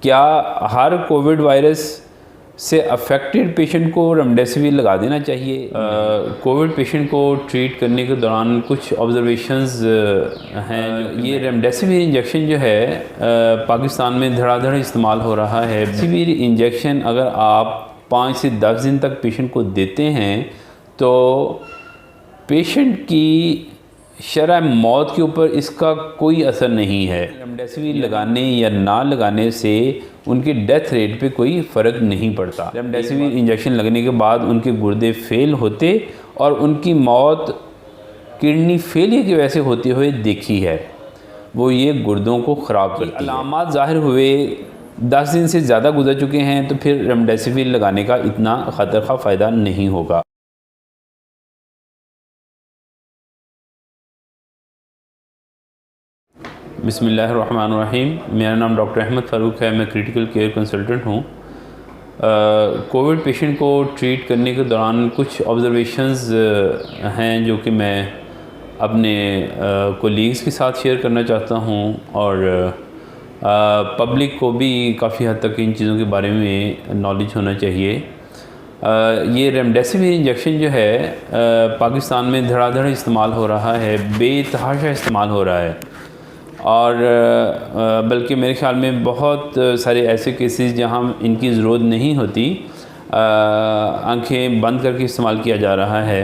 क्या हर Covid virus से affected patient को रेमडेसिविर लगा देना चाहिए? कोविड पेशेंट को ट्रीट करने के दौरान कुछ ऑब्जर्वेशंस हैं। ये रेमडेसिविर इंजेक्शन जो है पाकिस्तान में धड़ाधड़ इस्तेमाल हो रहा है। रेमडेसिविर इंजेक्शन अगर आप 5 से 10 दिन तक पेशेंट को देते हैं तो पेशेंट की शरह मौत के ऊपर इसका कोई असर नहीं है। रेमडेसिविर लगाने या ना लगाने से उनके डेथ रेट पे कोई फ़र्क नहीं पड़ता। रेमडेसिविर इंजेक्शन लगने के बाद उनके गुर्दे फेल होते और उनकी मौत किडनी फेलियर की वजह से होते हुए देखी है। वो ये गुर्दों को ख़राब करती है। अलामात ज़ाहिर हुए 10 दिन से ज़्यादा गुजर चुके हैं तो फिर रेमडेसिविर लगाने का इतना ख़तर खा फ़ायदा नहीं होगा। बिस्मिल्लाहिर्रहमानिर्रहीम। मेरा नाम डॉक्टर अहमद फ़ारूक है। मैं क्रिटिकल केयर कंसल्टेंट हूँ। कोविड पेशेंट को ट्रीट करने के दौरान कुछ ऑब्ज़र्वेशंस हैं जो कि मैं अपने कोलीग्स के साथ शेयर करना चाहता हूँ और पब्लिक को भी काफ़ी हद तक इन चीज़ों के बारे में नॉलेज होना चाहिए। ये रेमडेसिविर इंजेक्शन जो है पाकिस्तान में धड़ाधड़ इस्तेमाल हो रहा है, बेतहाशा इस्तेमाल हो रहा है और बल्कि मेरे ख़्याल में बहुत सारे ऐसे केसेस जहां इनकी ज़रूरत नहीं होती, आंखें बंद करके इस्तेमाल किया जा रहा है।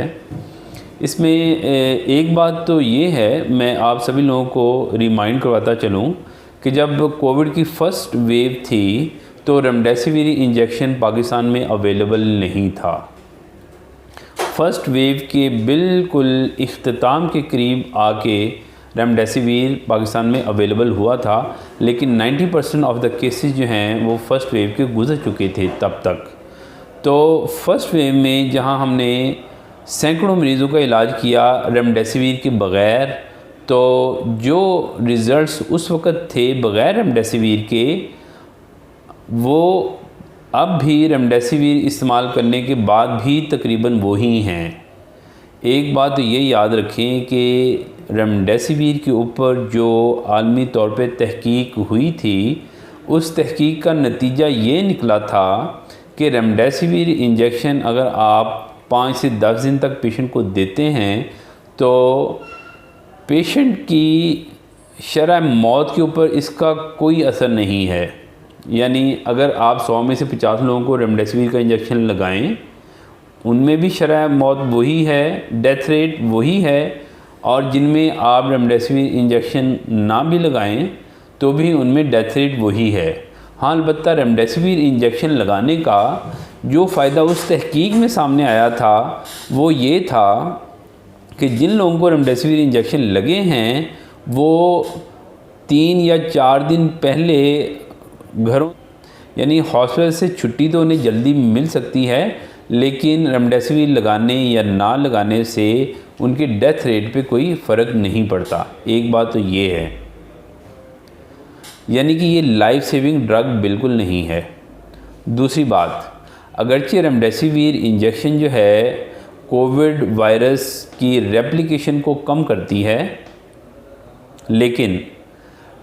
इसमें एक बात तो ये है, मैं आप सभी लोगों को रिमाइंड करवाता चलूँ कि जब कोविड की फ़र्स्ट वेव थी तो रेमडेसिविर इंजेक्शन पाकिस्तान में अवेलेबल नहीं था। फ़र्स्ट वेव के बिल्कुल इख्तिताम के करीब आके रेमडेसिविर पाकिस्तान में अवेलेबल हुआ था, लेकिन 90% ऑफ द केसेस जो हैं वो फ़र्स्ट वेव के गुजर चुके थे तब तक। तो फ़र्स्ट वेव में जहां हमने सैकड़ों मरीज़ों का इलाज किया रेमडेसिविर के बग़ैर, तो जो रिज़ल्ट्स उस वक़्त थे बग़ैर रेमडेसिविर के, वो अब भी रेमडेसिविर इस्तेमाल करने के बाद भी तकरीबन वही हैं। एक बात ये याद रखें कि रेमडेसिविर के ऊपर जो आलमी तौर पे तहकीक हुई थी, उस तहकीक का नतीजा ये निकला था कि रेमडेसिविर इंजेक्शन अगर आप 5 से 10 दिन तक पेशेंट को देते हैं तो पेशेंट की शरह मौत के ऊपर इसका कोई असर नहीं है। यानी अगर आप 100 में से 50 लोगों को रेमडेसिविर का इंजेक्शन लगाएं, उनमें भी शरह मौत वही है, डेथ रेट वही है, और जिनमें आप रेमडेसिविर इंजेक्शन ना भी लगाएं तो भी उनमें डेथ रेट वही है। हाँ, अलबत्ता रेमडेसिविर इंजेक्शन लगाने का जो फ़ायदा उस तहकीक में सामने आया था वो ये था कि जिन लोगों को रेमडेसिविर इंजेक्शन लगे हैं वो 3 या 4 दिन पहले घरों यानी हॉस्पिटल से छुट्टी तो उन्हें जल्दी मिल सकती है, लेकिन रेमडेसिविर लगाने या ना लगाने से उनके डेथ रेट पे कोई फ़र्क नहीं पड़ता। एक बात तो ये है, यानी कि ये लाइफ सेविंग ड्रग बिल्कुल नहीं है। दूसरी बात, अगरचे रेमडेसिविर इंजेक्शन जो है कोविड वायरस की रेप्लिकेशन को कम करती है, लेकिन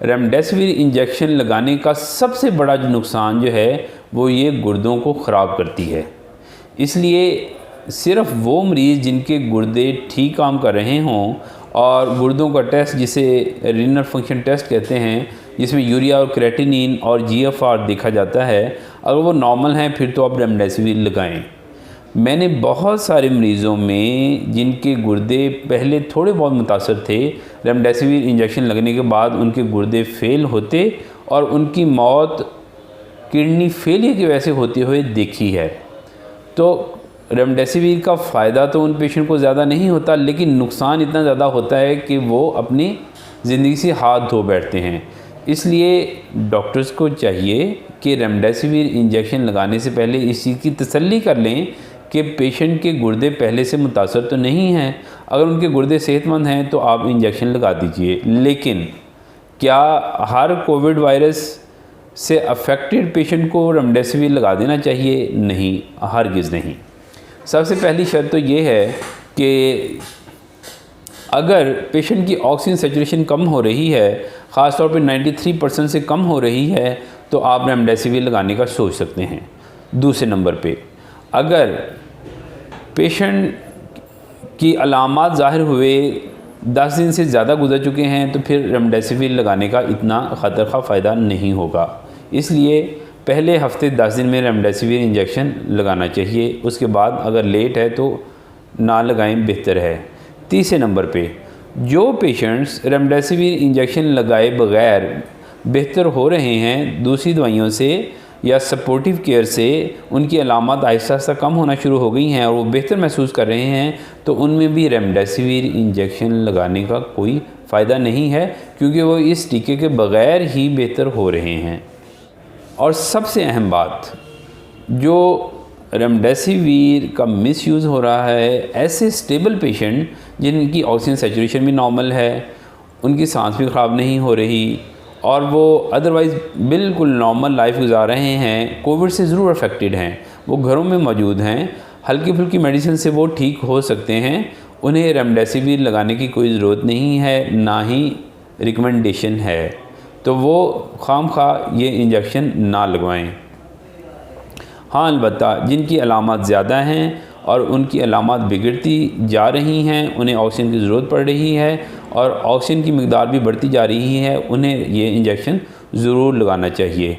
रेमडेसिविर इंजेक्शन लगाने का सबसे बड़ा जो नुकसान जो है वो ये गुर्दों को ख़राब करती है। इसलिए सिर्फ़ वो मरीज़ जिनके गुर्दे ठीक काम कर रहे हों और गुर्दों का टेस्ट जिसे रीनल फंक्शन टेस्ट कहते हैं, जिसमें यूरिया और क्रेटिनिन और GFR देखा जाता है, अगर वो नॉर्मल हैं फिर तो आप रेमडेसिविर लगाएं। मैंने बहुत सारे मरीज़ों में जिनके गुर्दे पहले थोड़े बहुत मुतासर थे, रेमडेसिविर इंजेक्शन लगने के बाद उनके गुर्दे फेल होते और उनकी मौत किडनी फेलियर की वजह से होते हुए देखी है। तो रेमडेसिविर का फ़ायदा तो उन पेशेंट को ज़्यादा नहीं होता, लेकिन नुकसान इतना ज़्यादा होता है कि वो अपनी ज़िंदगी से हाथ धो बैठते हैं। इसलिए डॉक्टर्स को चाहिए कि रेमडेसिविर इंजेक्शन लगाने से पहले इस चीज़ की तसल्ली कर लें कि पेशेंट के गुर्दे पहले से मुतासर तो नहीं हैं। अगर उनके गुर्दे सेहतमंद हैं तो आप इंजेक्शन लगा दीजिए। लेकिन क्या हर कोविड वायरस से अफेक्टेड पेशेंट को रेमडेसिविर लगा देना चाहिए? नहीं, हरगिज़ नहीं। सबसे पहली शर्त तो ये है कि अगर पेशेंट की ऑक्सीजन सेचुरेशन कम हो रही है, ख़ास तौर पे 93% से कम हो रही है, तो आप रेमडेसिविर लगाने का सोच सकते हैं। दूसरे नंबर पे, अगर पेशेंट की अलामात ज़ाहिर हुए 10 दिन से ज़्यादा गुजर चुके हैं तो फिर रेमडेसिविर लगाने का इतना ख़तर खा फ़ायदा नहीं होगा। इसलिए पहले हफ्ते 10 दिन में रेमडेसिविर इंजेक्शन लगाना चाहिए, उसके बाद अगर लेट है तो ना लगाएं, बेहतर है। तीसरे नंबर पे, जो पेशेंट्स रेमडेसिविर इंजेक्शन लगाए बग़ैर बेहतर हो रहे हैं दूसरी दवाइयों से या सपोर्टिव केयर से, उनकी अलामत आहिस्ता आहिस्ता कम होना शुरू हो गई हैं और वो बेहतर महसूस कर रहे हैं, तो उनमें भी रेमडेसिविर इंजेक्शन लगाने का कोई फ़ायदा नहीं है, क्योंकि वो इस टीके के बग़ैर ही बेहतर हो रहे हैं। और सबसे अहम बात, जो रेमडेसिविर का मिसयूज़ हो रहा है, ऐसे स्टेबल पेशेंट जिनकी ऑक्सीजन सैचुरेशन भी नॉर्मल है, उनकी सांस भी ख़राब नहीं हो रही और वो अदरवाइज़ बिल्कुल नॉर्मल लाइफ गुजार रहे हैं, कोविड से ज़रूर अफेक्टेड हैं, वो घरों में मौजूद हैं, हल्की फुल्की मेडिसिन से वो ठीक हो सकते हैं, उन्हें रेमडेसिविर लगाने की कोई ज़रूरत नहीं है, ना ही रिकमेंडेशन है, तो वो खामखा ये इंजेक्शन ना लगवाएं। हाँ, अलबत्ता जिनकी अलामत ज़्यादा हैं और उनकी अलामत बिगड़ती जा रही हैं, उन्हें ऑक्सीजन की ज़रूरत पड़ रही है और ऑक्सीजन की मकदार भी बढ़ती जा रही है, उन्हें ये इंजेक्शन ज़रूर लगाना चाहिए।